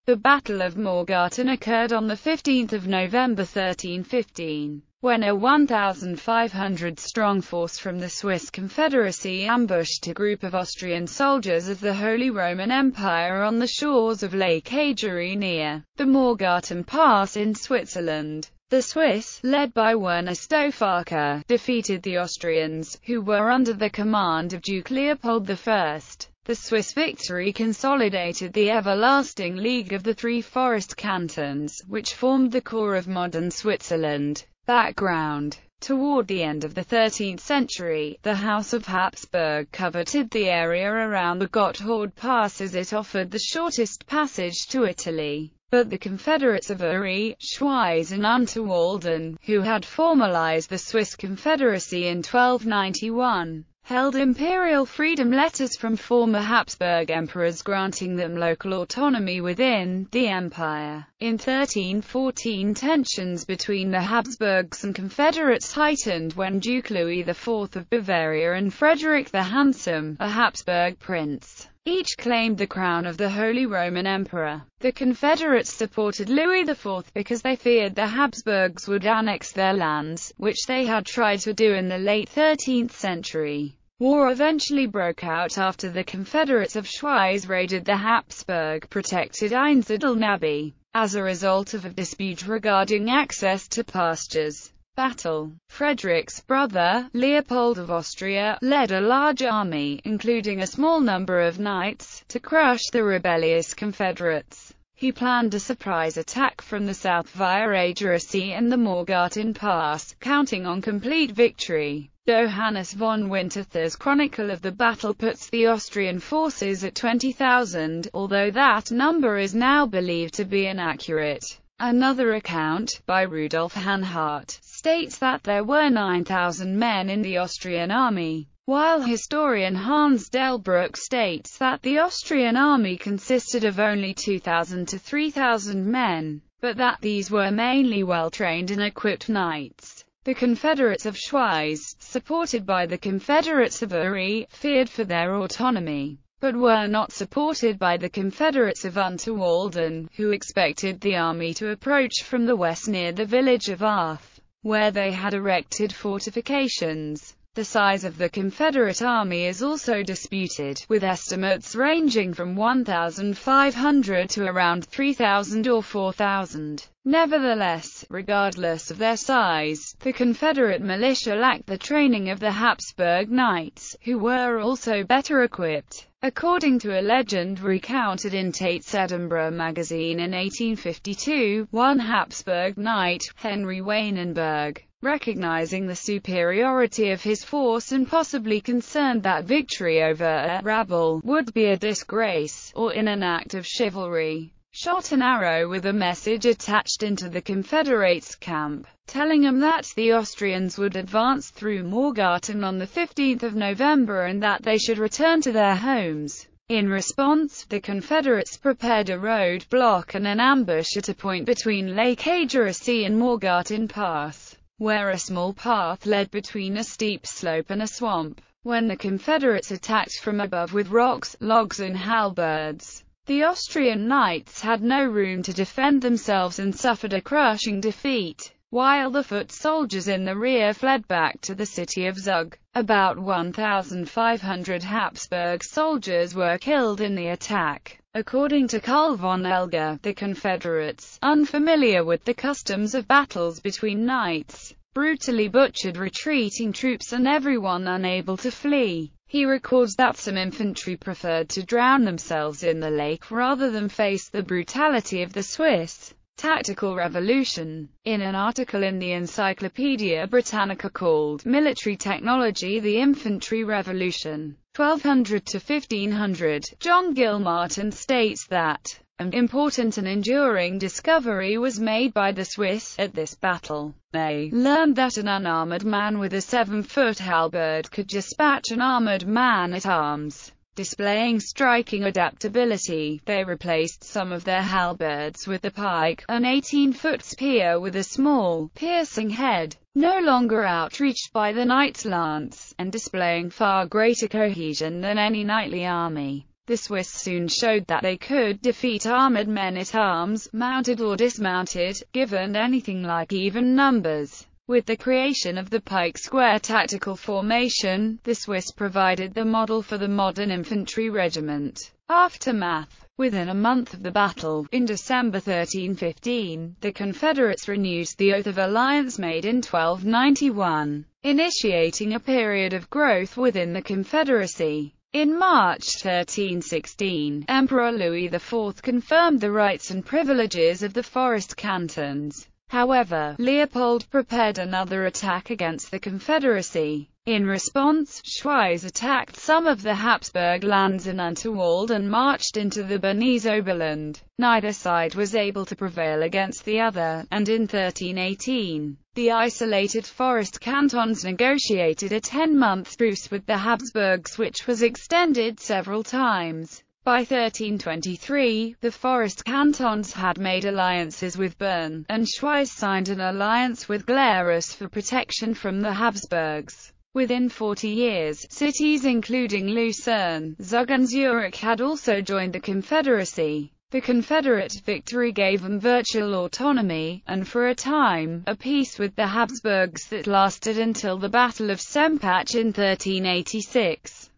The Battle of Morgarten occurred on 15 November 1315, when a 1,500-strong force from the Swiss Confederacy ambushed a group of Austrian soldiers of the Holy Roman Empire on the shores of Lake Ägeri near the Morgarten Pass in Switzerland. The Swiss, led by Werner Stoffacher, defeated the Austrians, who were under the command of Duke Leopold I. The Swiss victory consolidated the everlasting League of the Three Forest Cantons, which formed the core of modern Switzerland. Background. Toward the end of the 13th century, the House of Habsburg coveted the area around the Gotthard Pass as it offered the shortest passage to Italy. But the Confederates of Uri, Schwyz and Unterwalden, who had formalized the Swiss Confederacy in 1291, held imperial freedom letters from former Habsburg emperors granting them local autonomy within the empire. In 1314, tensions between the Habsburgs and Confederates heightened when Duke Louis IV of Bavaria and Frederick the Handsome, a Habsburg prince, each claimed the crown of the Holy Roman Emperor. The Confederates supported Louis IV because they feared the Habsburgs would annex their lands, which they had tried to do in the late 13th century. War eventually broke out after the Confederates of Schwyz raided the Habsburg-protected Einsiedeln Abbey, as a result of a dispute regarding access to pastures. Battle. Frederick's brother, Leopold of Austria, led a large army, including a small number of knights, to crush the rebellious Confederates. He planned a surprise attack from the south via Ägeri and the Morgarten Pass, counting on complete victory. Johannes von Winterthur's chronicle of the battle puts the Austrian forces at 20,000, although that number is now believed to be inaccurate. Another account, by Rudolf Hanhardt, states that there were 9,000 men in the Austrian army, while historian Hans Delbruck states that the Austrian army consisted of only 2,000 to 3,000 men, but that these were mainly well-trained and equipped knights. The Confederates of Schwyz, supported by the Confederates of Uri, feared for their autonomy, but were not supported by the Confederates of Unterwalden, who expected the army to approach from the west near the village of Arth, where they had erected fortifications. The size of the Confederate army is also disputed, with estimates ranging from 1,500 to around 3,000 or 4,000. Nevertheless, regardless of their size, the Confederate militia lacked the training of the Habsburg knights, who were also better equipped. According to a legend recounted in Tait's Edinburgh magazine in 1852, one Habsburg knight, Henry Wainenberg, recognizing the superiority of his force and possibly concerned that victory over a rabble would be a disgrace, or in an act of chivalry, shot an arrow with a message attached into the Confederates' camp, telling them that the Austrians would advance through Morgarten on 15 November and that they should return to their homes. In response, the Confederates prepared a roadblock and an ambush at a point between Lake Ägeri and Morgarten Pass, where a small path led between a steep slope and a swamp. When the Confederates attacked from above with rocks, logs and halberds, the Austrian knights had no room to defend themselves and suffered a crushing defeat, while the foot soldiers in the rear fled back to the city of Zug. About 1,500 Habsburg soldiers were killed in the attack. According to Karl von Elger, the Confederates, unfamiliar with the customs of battles between knights, brutally butchered retreating troops and everyone unable to flee. He records that some infantry preferred to drown themselves in the lake rather than face the brutality of the Swiss tactical revolution. In an article in the Encyclopaedia Britannica called Military Technology: The Infantry Revolution, 1200 to 1500, John Gilmartin states that an important and enduring discovery was made by the Swiss at this battle. They learned that an unarmored man with a 7-foot halberd could dispatch an armored man at arms. Displaying striking adaptability, they replaced some of their halberds with the pike, an 18-foot spear with a small, piercing head, no longer outreached by the knight's lance, and displaying far greater cohesion than any knightly army. The Swiss soon showed that they could defeat armoured men-at-arms, mounted or dismounted, given anything like even numbers. With the creation of the pike-square tactical formation, the Swiss provided the model for the modern infantry regiment. Aftermath. Within a month of the battle, in December 1315, the Confederates renewed the oath of alliance made in 1291, initiating a period of growth within the Confederacy. In March 1316, Emperor Louis IV confirmed the rights and privileges of the forest cantons. However, Leopold prepared another attack against the Confederacy. In response, Schwyz attacked some of the Habsburg lands in Unterwald and marched into the Bernese Oberland. Neither side was able to prevail against the other, and in 1318, the isolated forest cantons negotiated a 10-month truce with the Habsburgs, which was extended several times. By 1323, the forest cantons had made alliances with Bern, and Schwyz signed an alliance with Glarus for protection from the Habsburgs. Within 40 years, cities including Lucerne, Zug and Zurich had also joined the Confederacy. The Confederate victory gave them virtual autonomy, and for a time, a peace with the Habsburgs that lasted until the Battle of Sempach in 1386.